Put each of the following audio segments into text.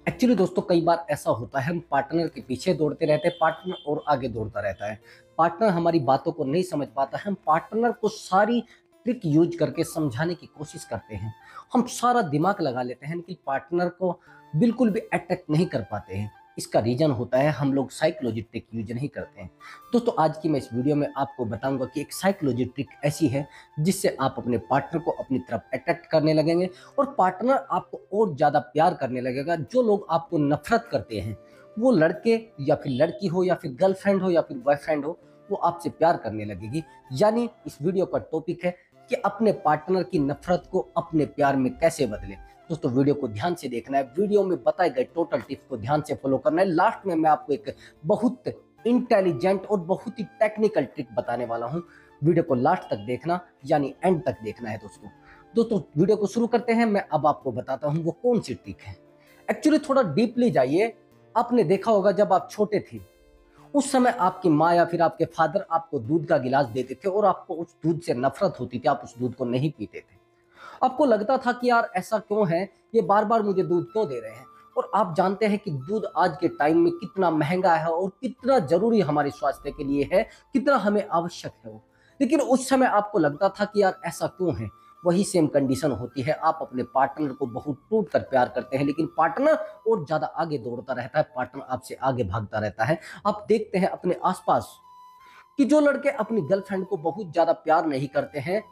Actually दोस्तों कई बार ऐसा होता है हम पार्टनर के पीछे दौड़ते रहते हैं, पार्टनर और आगे दौड़ता रहता है। पार्टनर हमारी बातों को नहीं समझ पाता है, हम पार्टनर को सारी ट्रिक यूज करके समझाने की कोशिश करते हैं। हम सारा दिमाग लगा लेते हैं लेकिन पार्टनर को बिल्कुल भी अट्रैक्ट नहीं कर पाते हैं। इसका रीजन होता है हम लोग साइकोलॉजी ट्रिक यूज नहीं करते हैं। दोस्तों आज की मैं इस वीडियो में आपको बताऊंगा कि एक साइकोलॉजी ट्रिक ऐसी है जिससे आप अपने पार्टनर को अपनी तरफ अट्रैक्ट करने लगेंगे और पार्टनर आपको और ज़्यादा प्यार करने लगेगा। जो लोग आपको नफरत करते हैं, वो लड़के या फिर लड़की हो या फिर गर्लफ्रेंड हो या फिर बॉयफ्रेंड हो, वो आपसे प्यार करने लगेगी। यानी इस वीडियो का टॉपिक है कि अपने पार्टनर की नफरत को अपने प्यार में कैसे बदलें। दोस्तों वीडियो को ध्यान से देखना है, वीडियो में बताए गए टोटल टिप्स को ध्यान से फॉलो करना है। लास्ट में मैं आपको एक बहुत इंटेलिजेंट और बहुत ही टेक्निकल ट्रिक बताने वाला हूं। वीडियो को लास्ट तक देखना, यानी एंड तक देखना है दोस्तों। दोस्तों वीडियो को शुरू करते हैं। मैं अब आपको बताता हूं वो कौन सी ट्रिक है। एक्चुअली थोड़ा डीपली जाइए। आपने देखा होगा जब आप छोटे थे, उस समय आपकी माँ या फिर आपके फादर आपको दूध का गिलास देते थे और आपको उस दूध से नफरत होती थी, आप उस दूध को नहीं पीते थे। आपको लगता था कि यार ऐसा क्यों है, ये बार बार मुझे दूध क्यों दे रहे हैं। और आप जानते हैं कि दूध आज के टाइम में कितना महंगा है और कितना जरूरी हमारे स्वास्थ्य के लिए है, कितना हमें आवश्यक है वो। लेकिन उस समय आपको लगता था कि यार ऐसा क्यों है। वही सेम कंडीशन होती है, आप अपने पार्टनर को बहुत टूट कर प्यार करते हैं लेकिन पार्टनर और ज्यादा आगे दौड़ता रहता है, पार्टनर आपसे आगे भागता रहता है। आप देखते हैं अपने आसपास कि जो लड़के अपनी गर्लफ्रेंड को बहुत ज्यादा प्यार नहीं करते हैं,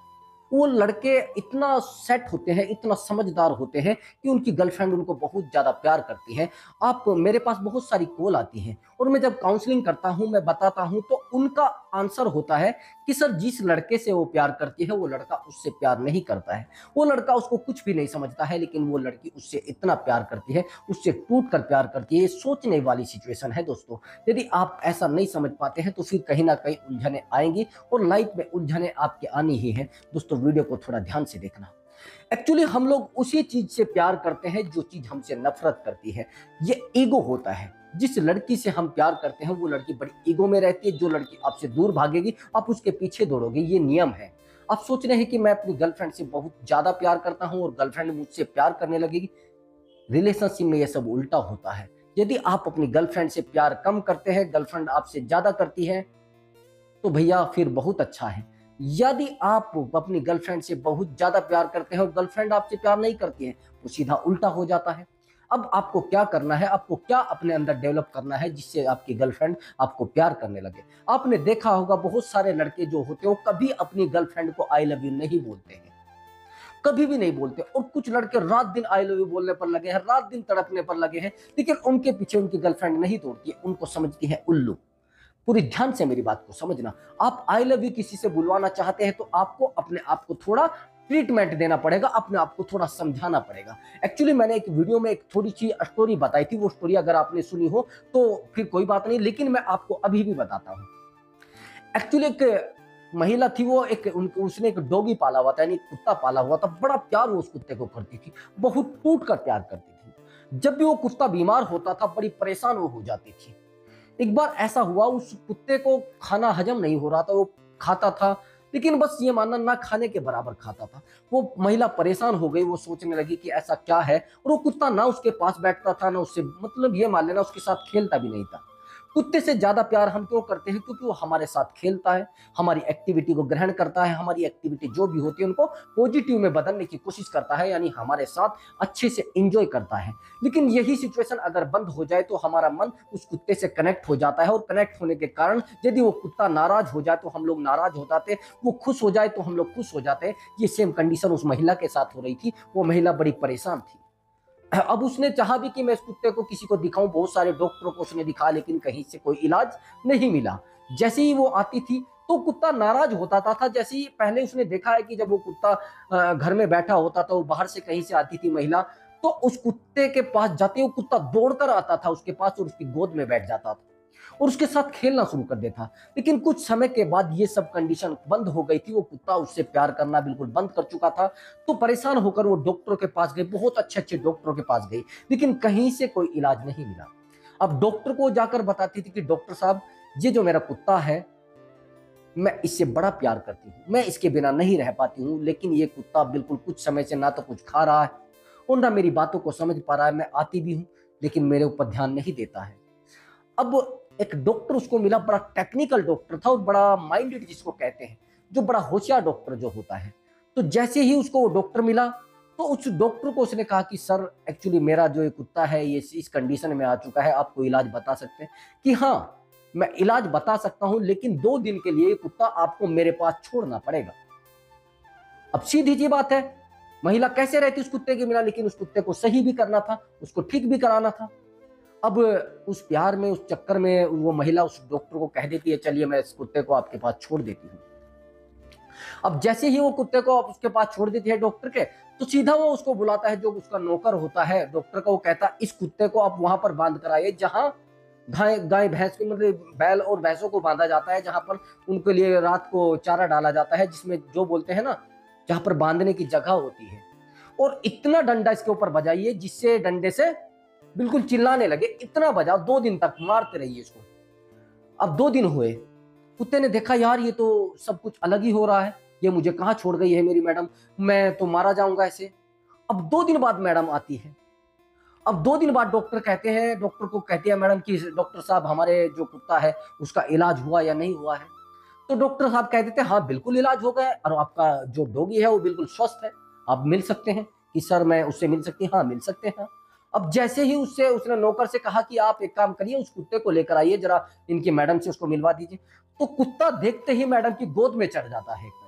वो लड़के इतना सेट होते हैं, इतना समझदार होते हैं कि उनकी गर्लफ्रेंड उनको बहुत ज़्यादा प्यार करती है। आप मेरे पास बहुत सारी कॉल आती हैं और मैं जब काउंसलिंग करता हूं, मैं बताता हूं, तो उनका आंसर होता है कि सर जिस लड़के से वो प्यार करती है वो लड़का उससे प्यार नहीं करता है। वो लड़का उसको कुछ भी नहीं समझता है लेकिन वो लड़की उससे इतना प्यार करती है, उससे टूट कर प्यार करती है। ये सोचने वाली सिचुएशन है दोस्तों। यदि आप ऐसा नहीं समझ पाते हैं तो फिर कहीं ना कहीं उलझने आएंगी और लाइफ में उलझने आपके आनी ही है। दोस्तों वीडियो को थोड़ा ध्यान से देखना। एक्चुअली हम लोग उसी चीज से प्यार करते हैं जो चीज हमसे नफरत करती है। ये ईगो होता है। जिस लड़की से हम प्यार करते हैं वो लड़की बड़ी ईगो में रहती है। जो लड़की आपसे दूर भागेगी आप उसके पीछे दौड़ोगे, ये नियम है। आप सोच रहे हैं कि मैं अपनी गर्लफ्रेंड से बहुत ज्यादा प्यार करता हूं और गर्लफ्रेंड मुझसे प्यार करने लगेगी। रिलेशनशिप में ये सब उल्टा होता है। यदि आप अपनी गर्लफ्रेंड से प्यार कम करते हैं, गर्लफ्रेंड आपसे ज्यादा करती है, तो भैया फिर बहुत अच्छा है। यदि आप अपनी गर्लफ्रेंड से बहुत ज्यादा प्यार करते हैं और गर्लफ्रेंड आपसे प्यार नहीं करती है, तो सीधा उल्टा हो जाता है। अब आपको क्या करना है, आपको क्या अपने अंदर डेवलप करना है जिससे आपकी गर्लफ्रेंड आपको प्यार करने लगे। आपने देखा होगा बहुत सारे लड़के जो होते हैं वो कभी अपनी गर्लफ्रेंड को आई लव यू नहीं बोलते हैं, कभी भी नहीं बोलते। और कुछ लड़के रात दिन आई लव यू बोलने पर लगे हैं, रात दिन तड़पने पर लगे हैं, लेकिन उनके पीछे उनकी गर्लफ्रेंड नहीं दौड़ती, उनको समझती है उल्लू। पूरी ध्यान से मेरी बात को समझना। आप आई लव यू किसी से बुलवाना चाहते हैं तो आपको अपने आप को थोड़ा ट्रीटमेंट देना पड़ेगा, अपने आप को थोड़ा समझाना पड़ेगा। एक्चुअली मैंने एक वीडियो में एक थोड़ी सी स्टोरी बताई थी, वो स्टोरी अगर आपने सुनी हो तो फिर कोई बात नहीं, लेकिन मैं आपको अभी भी बताता हूँ। एक्चुअली एक महिला थी, वो उसने एक डॉगी पाला हुआ था, यानी कुत्ता पाला हुआ था। बड़ा प्यार वो उस कुत्ते को करती थी, बहुत टूट कर प्यार करती थी। जब भी वो कुत्ता बीमार होता था बड़ी परेशान वो हो जाती थी। एक बार ऐसा हुआ, उस कुत्ते को खाना हजम नहीं हो रहा था, वो खाता था लेकिन बस ये मानना ना खाने के बराबर खाता था। वो महिला परेशान हो गई, वो सोचने लगी कि ऐसा क्या है। और वो कुत्ता ना उसके पास बैठता था, ना उससे मतलब ये मान लेना उसके साथ खेलता भी नहीं था। कुत्ते से ज्यादा प्यार हम क्यों करते हैं? क्योंकि वो हमारे साथ खेलता है, हमारी एक्टिविटी को ग्रहण करता है, हमारी एक्टिविटी जो भी होती है उनको पॉजिटिव में बदलने की कोशिश करता है, यानी हमारे साथ अच्छे से एंजॉय करता है। लेकिन यही सिचुएशन अगर बंद हो जाए तो हमारा मन उस कुत्ते से कनेक्ट हो जाता है और कनेक्ट होने के कारण यदि वो कुत्ता नाराज हो जाए तो हम लोग नाराज हो जाते, वो खुश हो जाए तो हम लोग खुश हो जाते। ये सेम कंडीशन उस महिला के साथ हो रही थी। वो महिला बड़ी परेशान थी। अब उसने चाहा भी कि मैं इस कुत्ते को किसी को दिखाऊं, बहुत सारे डॉक्टरों को उसने दिखा लेकिन कहीं से कोई इलाज नहीं मिला। जैसे ही वो आती थी तो कुत्ता नाराज होता था। जैसे ही पहले उसने देखा है कि जब वो कुत्ता घर में बैठा होता था, वो बाहर से कहीं से आती थी महिला, तो उस कुत्ते के पास जाते वो कुत्ता दौड़कर आता था उसके पास और उसकी गोद में बैठ जाता था और उसके साथ खेलना शुरू कर देता। लेकिन कुछ समय के बाद ये सब कंडीशन बंद हो गई थी, वो कुत्ता उससे प्यार करना बिल्कुल बंद कर चुका था। तो परेशान होकर वो डॉक्टरों के पास गई, बहुत अच्छे अच्छे डॉक्टरों के पास गई, लेकिन कहीं से कोई इलाज नहीं मिला। अब डॉक्टर को जाकर बताती थी कि डॉक्टर साहब, ये जो मेरा कुत्ता है, मैं इससे बड़ा प्यार करती हूँ, मैं इसके बिना नहीं रह पाती हूँ, लेकिन ये कुत्ता बिल्कुल कुछ समय से ना तो कुछ खा रहा है और ना मेरी बातों को समझ पा रहा है। मैं आती भी हूँ लेकिन मेरे ऊपर ध्यान नहीं देता है। अब एक डॉक्टर उसको मिला, बड़ा टेक्निकल डॉक्टर था और बड़ा माइंडेड जिसको कहते हैं, जो बड़ा होशियार डॉक्टर जो होता है। तो जैसे ही उसको वो डॉक्टर मिला तो उस डॉक्टर को उसने कहा कि सर एक्चुअली मेरा जो ये कुत्ता है ये इस कंडीशन में आ चुका है, आपको इलाज बता सकते हैं? कि हाँ मैं इलाज बता सकता हूं, लेकिन 2 दिन के लिए ये कुत्ता आपको मेरे पास छोड़ना पड़ेगा। अब सीधी सी बात है, महिला कैसे रहती उस कुत्ते के बिना, लेकिन उस कुत्ते को सही भी करना था, उसको ठीक भी कराना था। अब उस प्यार में, उस चक्कर में वो महिला उस डॉक्टर को कह देती है चलिए मैं इस कुत्ते को आपके पास छोड़ देती हूँ। अब जैसे ही वो कुत्ते को आप उसके पास छोड़ देती है डॉक्टर के, तो सीधा वो उसको बुलाता है, जो उसका नौकर होता है डॉक्टर का, वो कहता है इस कुत्ते को आप वहां पर बांध कर आइए जहां गाय भैंस को, मतलब बैल और भैंसों को बांधा जाता है, जहां पर उनके लिए रात को चारा डाला जाता है, जिसमें जो बोलते हैं ना जहां पर बांधने की जगह होती है। और इतना डंडा इसके ऊपर बजाइए जिससे डंडे से बिल्कुल चिल्लाने लगे, इतना बजाओ, 2 दिन तक मारते रहिए इसको। अब 2 दिन हुए, कुत्ते ने देखा यार ये तो सब कुछ अलग ही हो रहा है, ये मुझे कहाँ छोड़ गई है मेरी मैडम, मैं तो मारा जाऊंगा ऐसे। अब 2 दिन बाद मैडम आती है। अब 2 दिन बाद डॉक्टर को कहते हैं मैडम कि डॉक्टर साहब हमारे जो कुत्ता है उसका इलाज हुआ या नहीं हुआ है? तो डॉक्टर साहब कह देते हैं हाँ बिल्कुल इलाज हो गया और आपका जो डॉगी है वो बिल्कुल स्वस्थ है, आप मिल सकते हैं। कि सर मैं उससे मिल सकती हूँ? हाँ मिल सकते हैं। अब जैसे ही उसने नौकर से कहा कि आप एक काम करिए उस कुत्ते को लेकर आइए जरा, इनकी मैडम से उसको मिलवा दीजिए, तो कुत्ता देखते ही मैडम की गोद में चढ़ जाता है एकदम।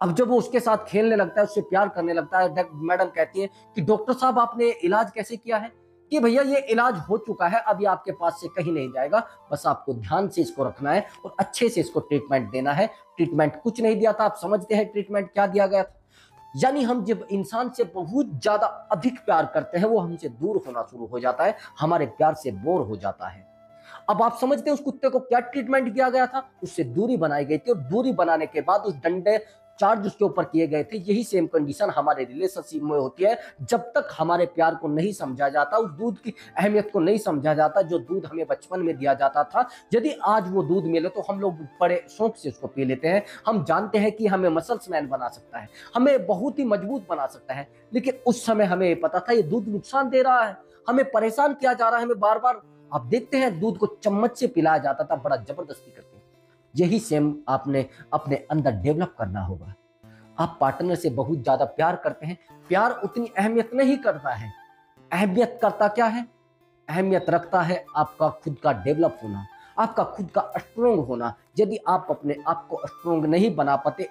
अब जब वो उसके साथ खेलने लगता है, उससे प्यार करने लगता है, मैडम कहती है कि डॉक्टर साहब आपने इलाज कैसे किया है? कि भैया ये इलाज हो चुका है, अब ये आपके पास से कहीं नहीं जाएगा, बस आपको ध्यान से इसको रखना है और अच्छे से इसको ट्रीटमेंट देना है। ट्रीटमेंट कुछ नहीं दिया था, आप समझते हैं ट्रीटमेंट क्या दिया गया था? यानी हम जब इंसान से बहुत ज्यादा अधिक प्यार करते हैं वो हमसे दूर होना शुरू हो जाता है, हमारे प्यार से बोर हो जाता है। अब आप समझते हैं उस कुत्ते को क्या ट्रीटमेंट किया गया था? उससे दूरी बनाई गई थी और दूरी बनाने के बाद उस डंडे चार्ज उसके ऊपर किए गए थे। यही सेम कंडीशन हमारे रिलेशनशिप में होती है। जब तक हमारे प्यार को नहीं समझा जाता, उस दूध की अहमियत को नहीं समझा जाता जो दूध हमें बचपन में दिया जाता था, यदि आज वो दूध मिले तो हम लोग बड़े शौक से उसको पी लेते हैं। हम जानते हैं कि हमें मसल्स मैन बना सकता है, हमें बहुत ही मजबूत बना सकता है, लेकिन उस समय हमें पता था ये दूध नुकसान दे रहा है, हमें परेशान किया जा रहा है, हमें बार बार, आप देखते हैं दूध को चम्मच से पिलाया जाता था बड़ा जबरदस्ती करके। यही सेम आपने अपने अंदर डेवलप करना होगा। आप पार्टनर से बहुत ज्यादा प्यार करते हैं, प्यार उतनी अहमियत नहीं करता है। अहमियत करता क्या है? अहमियत रखता है आपका खुद का डेवलप होना, आपका खुद का स्ट्रोंग होना। यदि आप अपने आप को स्ट्रोंग नहीं बना पाते,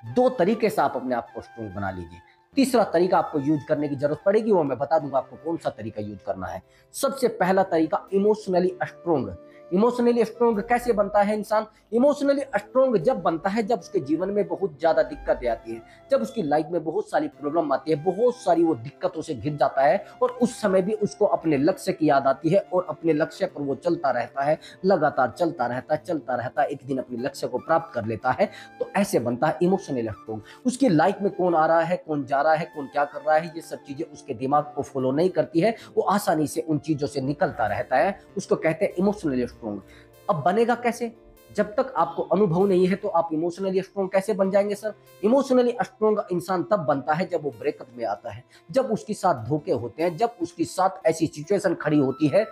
2 तरीके से आप अपने आप को स्ट्रोंग बना लीजिए। तीसरा तरीका आपको यूज करने की जरूरत पड़ेगी, वो मैं बता दूंगा आपको कौन सा तरीका यूज करना है। सबसे पहला तरीका इमोशनली स्ट्रोंग। इमोशनली स्ट्रोंग कैसे बनता है इंसान? इमोशनली स्ट्रोंग जब बनता है जब उसके जीवन में बहुत ज्यादा दिक्कतें आती है, जब उसकी लाइफ में बहुत सारी प्रॉब्लम आती है, बहुत सारी वो दिक्कतों से घिर जाता है और उस समय भी उसको अपने लक्ष्य की याद आती है और अपने लक्ष्य पर वो चलता रहता है, लगातार चलता रहता है, एक दिन अपने लक्ष्य को प्राप्त कर लेता है। तो ऐसे बनता है इमोशनली स्ट्रोंग। उसकी लाइफ में कौन आ रहा है, कौन जा रहा है, कौन क्या कर रहा है, ये सब चीजें उसके दिमाग को फॉलो नहीं करती है, वो आसानी से उन चीजों से निकलता रहता है। उसको कहते हैं इमोशनली स्ट्रोंग। अब बनेगा कैसे? जब तक आपको अनुभव नहीं है तो आप इमोशनली स्ट्रोंग कैसे बन जाएंगे सर? इमोशनली स्ट्रोंग इंसान तब बनता है जब वो ब्रेकअप में आता है, जब उसके साथ धोखे होते हैं, जब उसके साथ ऐसी सिचुएशन खड़ी होती है।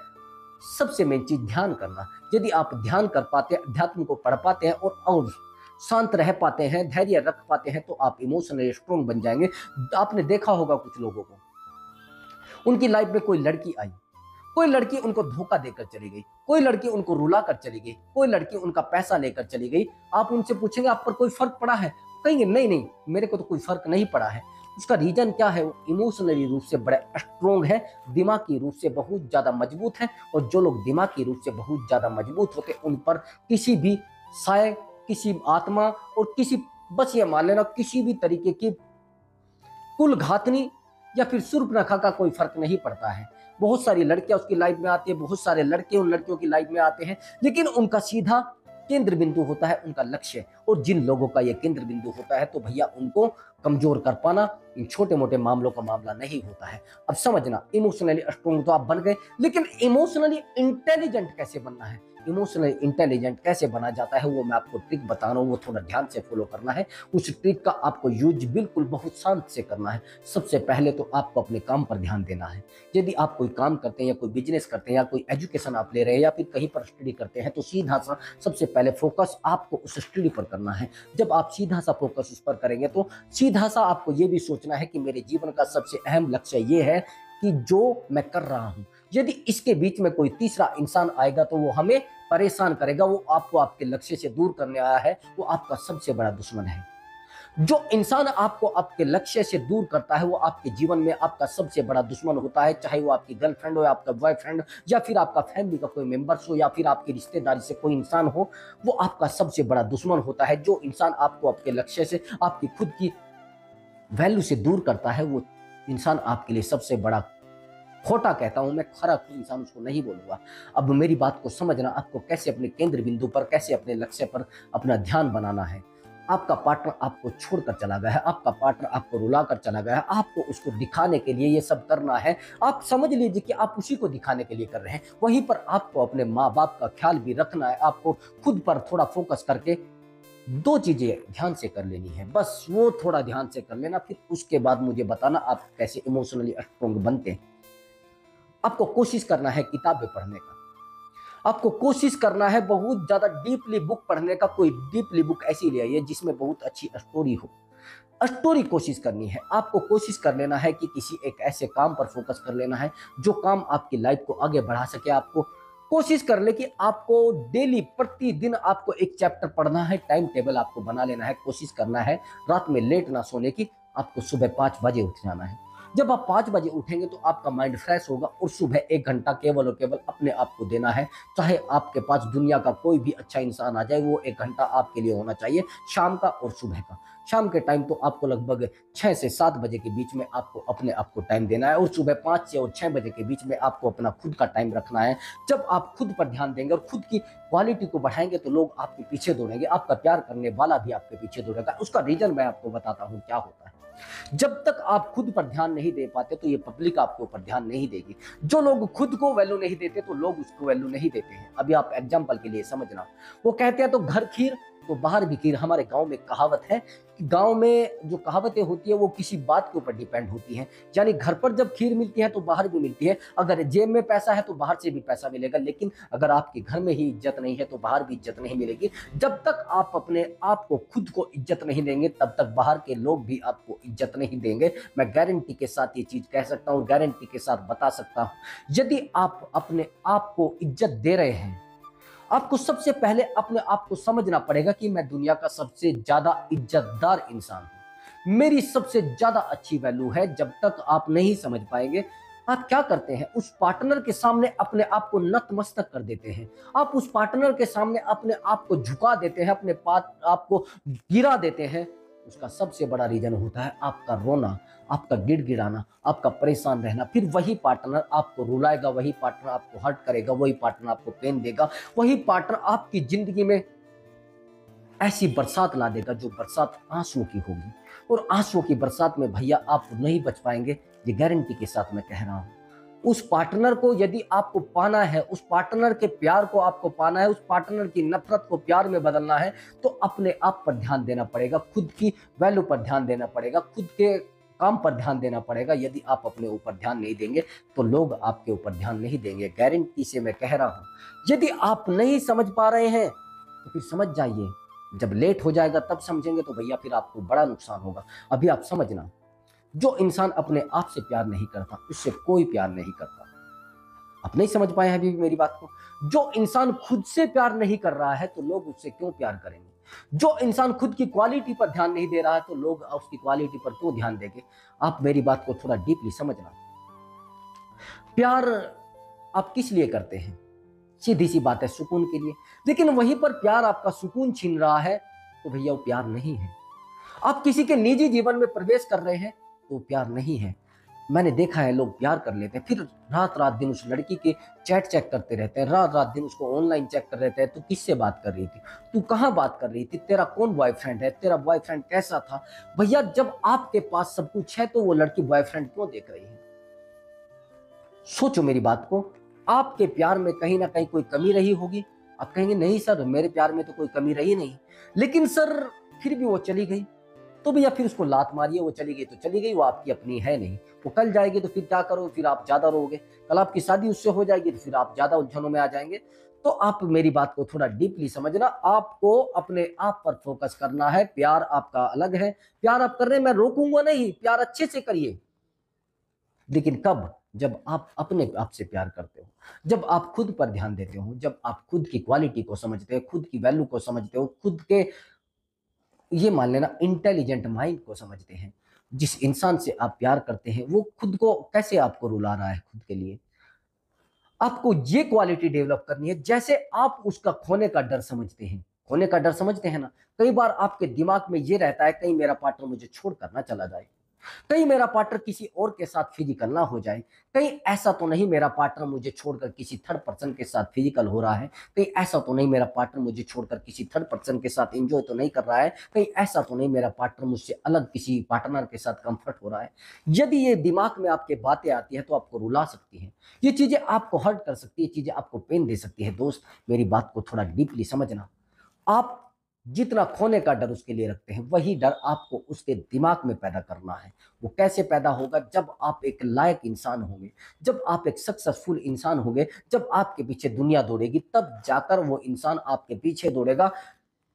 सबसे मेन चीज ध्यान करना। यदि आप ध्यान कर पाते हैं, अध्यात्म को पढ़ पाते हैं और शांत रह पाते हैं, धैर्य रख पाते हैं, तो आप इमोशनली स्ट्रोंग बन जाएंगे। आपने देखा होगा कुछ लोगों को, उनकी लाइफ में कोई लड़की आई, कोई लड़की उनको धोखा देकर चली गई, कोई लड़की उनको रुला कर चली गई, कोई लड़की उनका पैसा लेकर चली गई। आप उनसे पूछेंगे आप पर कोई फर्क पड़ा है? कहेंगे नहीं नहीं मेरे को तो कोई फर्क नहीं पड़ा है। उसका रीजन क्या है? वो इमोशनली रूप से बड़े स्ट्रोंग है, दिमागी रूप से बहुत ज्यादा मजबूत है। और जो लोग दिमागी रूप से बहुत ज्यादा मजबूत होते हैं उन पर किसी भी साय, किसी आत्मा और किसी, बस ये मान लेना, किसी भी तरीके की कुल घातनी या फिर सूर्पनखा का कोई फर्क नहीं पड़ता है। बहुत सारी लड़कियां उसकी लाइफ में आती है, बहुत सारे लड़के उन लड़कियों की लाइफ में आते हैं, लेकिन उनका सीधा केंद्र बिंदु होता है उनका लक्ष्य। और जिन लोगों का ये केंद्र बिंदु होता है तो भैया उनको कमजोर कर पाना इन छोटे मोटे मामलों का मामला नहीं होता है। अब समझना, इमोशनली स्ट्रोंग तो आप बन गए, लेकिन इमोशनली इंटेलिजेंट कैसे बनना है? इमोशनली इंटेलिजेंट कैसे बना जाता है वो मैं आपको ट्रिक बता रहा हूँ, वो थोड़ा ध्यान से फॉलो करना है। उस ट्रिक का आपको यूज बिल्कुल बहुत शांत से करना है। सबसे पहले तो आपको अपने काम पर ध्यान देना है। यदि आप कोई काम करते हैं या कोई बिजनेस करते हैं या कोई एजुकेशन आप ले रहे हैं या फिर कहीं पर स्टडी करते हैं, तो सीधा सा सबसे पहले फोकस आपको उस स्टडी पर करना है। जब आप सीधा सा फोकस उस पर करेंगे तो सीधा सा आपको ये भी सोचना है कि मेरे जीवन का सबसे अहम लक्ष्य ये है कि जो मैं कर रहा हूं, यदि इसके बीच में कोई तीसरा इंसान आएगा तो वो हमें परेशान करेगा, वो आपको आपके लक्ष्य से दूर करने आया है, वो आपका सबसे बड़ा दुश्मन है। जो इंसान आपको आपके लक्ष्य से दूर करता है वो आपके जीवन में आपका सबसे बड़ा दुश्मन होता है, चाहे वो आपकी गर्लफ्रेंड हो या आपका बॉयफ्रेंड या फिर आपका फैमिली का कोई मेंबर्स हो या फिर आपकी रिश्तेदारी से कोई इंसान हो, वो आपका सबसे बड़ा दुश्मन होता है। जो इंसान आपको आपके लक्ष्य से, आपकी खुद की वैल्यू से दूर करता है, वो इंसान आपके लिए सबसे बड़ा खोटा कहता हूं मैं, खरा कोई इंसान उसको नहीं बोलूंगा। अब मेरी बात को समझना, आपको कैसे अपने केंद्र बिंदु पर, कैसे अपने लक्ष्य पर अपना ध्यान बनाना है। आपका पार्टनर आपको छोड़कर चला गया है, आपका पार्टनर आपको रुलाकर चला गया है, आपको उसको दिखाने के लिए ये सब करना है। आप समझ लीजिए कि आप उसी को दिखाने के लिए कर रहे हैं। वहीं पर आपको अपने माँ बाप का ख्याल भी रखना है। आपको खुद पर थोड़ा फोकस करके दो चीजें ध्यान से कर लेनी है, बस वो थोड़ा ध्यान से कर लेना। फिर उसके बाद मुझे बताना आप कैसे इमोशनली स्ट्रोंग बनते हैं। आपको कोशिश करना है किताबें पढ़ने का, आपको कोशिश करना है बहुत ज्यादा डीपली बुक पढ़ने का। कोई डीपली बुक ऐसी ले आइए जिसमें बहुत अच्छी स्टोरी हो, स्टोरी कोशिश करनी है। आपको कोशिश कर लेना है कि किसी एक ऐसे काम पर फोकस कर लेना है जो काम आपकी लाइफ को आगे बढ़ा सके। आपको कोशिश कर ले कि आपको डेली प्रतिदिन आपको एक चैप्टर पढ़ना है। टाइम टेबल आपको बना लेना है। कोशिश करना है रात में लेट ना सोने की। आपको सुबह 5 बजे उठ जाना है। जब आप 5 बजे उठेंगे तो आपका माइंड फ्रेश होगा और सुबह 1 घंटा केवल और केवल अपने आप को देना है। चाहे आपके पास दुनिया का कोई भी अच्छा इंसान आ जाए, वो 1 घंटा आपके लिए होना चाहिए, शाम का और सुबह का। शाम के टाइम तो आपको लगभग 6 से 7 बजे के बीच में आपको अपने आप को टाइम देना है और सुबह 5 से और 6 बजे के बीच में आपको अपना खुद का टाइम रखना है। जब आप खुद पर ध्यान देंगे और खुद की क्वालिटी को बढ़ाएंगे तो लोग आपके पीछे दौड़ेंगे। आपका प्यार करने वाला भी आपके पीछे दौड़ेगा। उसका रीजन मैं आपको बताता हूँ क्या होता है। जब तक आप खुद पर ध्यान नहीं दे पाते तो ये पब्लिक आपके ऊपर ध्यान नहीं देगी। जो लोग खुद को वैल्यू नहीं देते तो लोग उसको वैल्यू नहीं देते हैं। अभी आप एग्जांपल के लिए समझना, वो कहते हैं तो घर खीर तो बाहर भी खीर। हमारे गांव में कहावत है कि गांव में जो कहावतें होती है वो किसी बात के ऊपर डिपेंड होती हैं। यानी घर पर जब खीर मिलती है तो बाहर भी मिलती है। अगर जेब में पैसा है तो बाहर से भी पैसा मिलेगा, लेकिन अगर आपके घर में ही इज्जत नहीं है तो बाहर भी इज्जत नहीं मिलेगी। जब तक आप अपने आप को, खुद को इज्जत नहीं देंगे तब तक बाहर के लोग भी आपको इज्जत नहीं देंगे। मैं गारंटी के साथ ये चीज कह सकता हूँ, गारंटी के साथ बता सकता हूँ। यदि आप अपने आप को इज्जत दे रहे हैं, आपको सबसे पहले अपने आप को समझना पड़ेगा कि मैं दुनिया का सबसे ज्यादा इज्जतदार इंसान हूं, मेरी सबसे ज्यादा अच्छी वैल्यू है। जब तक आप नहीं समझ पाएंगे, आप क्या करते हैं, उस पार्टनर के सामने अपने आप को नतमस्तक कर देते हैं। आप उस पार्टनर के सामने अपने आप को झुका देते हैं, अपने आप को गिरा देते हैं। उसका सबसे बड़ा रीजन होता है आपका रोना, आपका गिड़गिड़ाना, आपका परेशान रहना। फिर वही पार्टनर आपको रुलाएगा, वही पार्टनर आपको हर्ट करेगा, वही पार्टनर आपको पेन देगा, वही पार्टनर आपकी जिंदगी में ऐसी बरसात ला देगा जो बरसात आंसुओं की होगी। और आंसुओं की बरसात में भैया आप नहीं बच पाएंगे, ये गारंटी के साथ मैं कह रहा हूं। उस पार्टनर को यदि आपको पाना है, उस पार्टनर के प्यार को आपको पाना है, उस पार्टनर की नफरत को प्यार में बदलना है, तो अपने आप पर ध्यान देना पड़ेगा, खुद की वैल्यू पर ध्यान देना पड़ेगा, खुद के काम पर ध्यान देना पड़ेगा। यदि आप अपने ऊपर ध्यान नहीं देंगे तो लोग आपके ऊपर ध्यान नहीं देंगे, गारंटी से मैं कह रहा हूं। यदि आप नहीं समझ पा रहे हैं तो फिर समझ जाइए, जब लेट हो जाएगा तब समझेंगे तो भैया फिर आपको बड़ा नुकसान होगा। अभी आप समझना, जो इंसान अपने आप से प्यार नहीं करता उससे कोई प्यार नहीं करता। आप नहीं समझ पाए हैं अभी भी मेरी बात को। जो इंसान खुद से प्यार नहीं कर रहा है तो लोग उससे क्यों प्यार करेंगे। जो इंसान खुद की क्वालिटी पर ध्यान नहीं दे रहा है तो लोग उसकी क्वालिटी पर क्यों ध्यान देंगे। आप मेरी बात को थोड़ा डीपली समझना। प्यार आप किस लिए करते हैं, सीधी सी बात है, सुकून के लिए। लेकिन वहीं पर प्यार आपका सुकून छीन रहा है तो भैया वो प्यार नहीं है। आप किसी के निजी जीवन में प्रवेश कर रहे हैं तो प्यार नहीं है। मैंने देखा है लोग प्यार कर लेते हैं, फिर रात रात दिन उस लड़की के चैट चेक करते रहते हैं, रात रात दिन उसको ऑनलाइन चेक कर रहते हैं। तू किससे बात कर रही थी, तू कहाँ बात कर रही थी, तेरा कौन बॉयफ्रेंड है, तेरा बॉयफ्रेंड कैसा था। भैया जब आपके पास सब कुछ है तो वो लड़की बॉयफ्रेंड क्यों देख रही है। सोचो मेरी बात को, आपके प्यार में कहीं ना कहीं कोई कमी रही होगी। आप कहेंगे नहीं सर, मेरे प्यार में तो कोई कमी रही नहीं, लेकिन सर फिर भी वो चली गई। तो भैया फिर उसको लात मारिए, वो चली गई तो चली गई, वो आपकी अपनी है नहीं। वो कल जाएगी तो फिर क्या करो, फिर आप ज्यादा रोगे। कल आपकी शादी उससे हो जाएगी तो फिर आप ज्यादा उलझनों में आ जाएंगे। तो आप मेरी बात को थोड़ा डीपली समझना, आपको अपने आप पर फोकस करना है। प्यार आपका अलग है, प्यार आप कर रहे हैं, मैं रोकूंगा नहीं, प्यार अच्छे से करिए, लेकिन कब? जब आप अपने आप से प्यार करते हो, जब आप खुद पर ध्यान देते हो, जब आप खुद की क्वालिटी को समझते हो, खुद की वैल्यू को समझते हो, खुद के, ये मान लेना, इंटेलिजेंट माइंड को समझते हैं। जिस इंसान से आप प्यार करते हैं वो खुद को कैसे आपको रुला रहा है, खुद के लिए आपको ये क्वालिटी डेवलप करनी है। जैसे आप उसका खोने का डर समझते हैं, खोने का डर समझते हैं ना, कई बार आपके दिमाग में ये रहता है कहीं मेरा पार्टनर मुझे छोड़कर ना चला जाए, कहीं मेरा पार्टनर किसी और के साथ फिजिकल ना हो जाए, कहीं ऐसा तो नहीं मेरा पार्टनर मुझे छोड़कर किसी थर्ड पर्सन के साथ फिजिकल हो रहा है, कहीं ऐसा तो नहीं मेरा पार्टनर मुझे छोड़कर किसी थर्ड पर्सन के साथ एंजॉय तो नहीं कर रहा है, कहीं ऐसा तो नहीं मेरा पार्टनर मुझसे अलग किसी पार्टनर के साथ कंफर्ट हो रहा है। यदि ये दिमाग में आपके बातें आती है तो आपको रुला सकती है, ये चीजें आपको हर्ट कर सकती है, चीजें आपको पेन दे सकती है। दोस्त मेरी बात को थोड़ा डीपली समझना, आप जितना खोने का डर उसके लिए रखते हैं वही डर आपको उसके दिमाग में पैदा करना है। वो कैसे पैदा होगा? जब आप एक लायक इंसान होंगे, जब आप एक सक्सेसफुल इंसान होंगे, जब आपके पीछे दुनिया दौड़ेगी, तब जाकर वो इंसान आपके पीछे दौड़ेगा।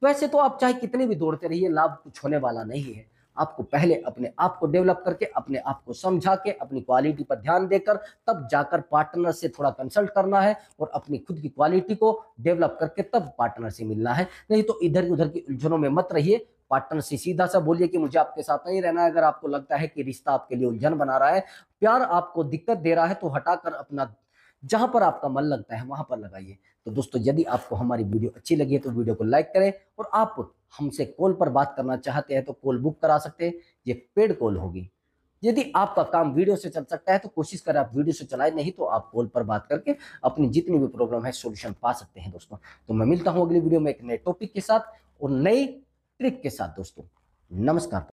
वैसे तो आप चाहे कितने भी दौड़ते रहिए, लाभ कुछ होने वाला नहीं है। आपको पहले अपने आप को डेवलप करके, अपने आप को समझा के, अपनी क्वालिटी पर ध्यान देकर, तब जाकर पार्टनर से थोड़ा कंसल्ट करना है और अपनी खुद की क्वालिटी को डेवलप करके तब पार्टनर से मिलना है। नहीं तो इधर उधर की उलझनों में मत रहिए। पार्टनर से सीधा सा बोलिए कि मुझे आपके साथ नहीं रहना है। अगर आपको लगता है कि रिश्ता आपके लिए उलझन बना रहा है, प्यार आपको दिक्कत दे रहा है, तो हटाकर अपना जहां पर आपका मन लगता है वहां पर लगाइए। तो दोस्तों यदि आपको हमारी वीडियो अच्छी लगी है तो वीडियो को लाइक करें, और आप हमसे कॉल पर बात करना चाहते हैं तो कॉल बुक करा सकते हैं, ये पेड कॉल होगी। यदि आपका काम वीडियो से चल सकता है तो कोशिश करें आप वीडियो से चलाएं, नहीं तो आप कॉल पर बात करके अपनी जितनी भी प्रॉब्लम है सॉल्यूशन पा सकते हैं दोस्तों। तो मैं मिलता हूं अगली वीडियो में एक नए टॉपिक के साथ और नई ट्रिक के साथ दोस्तों। नमस्कार।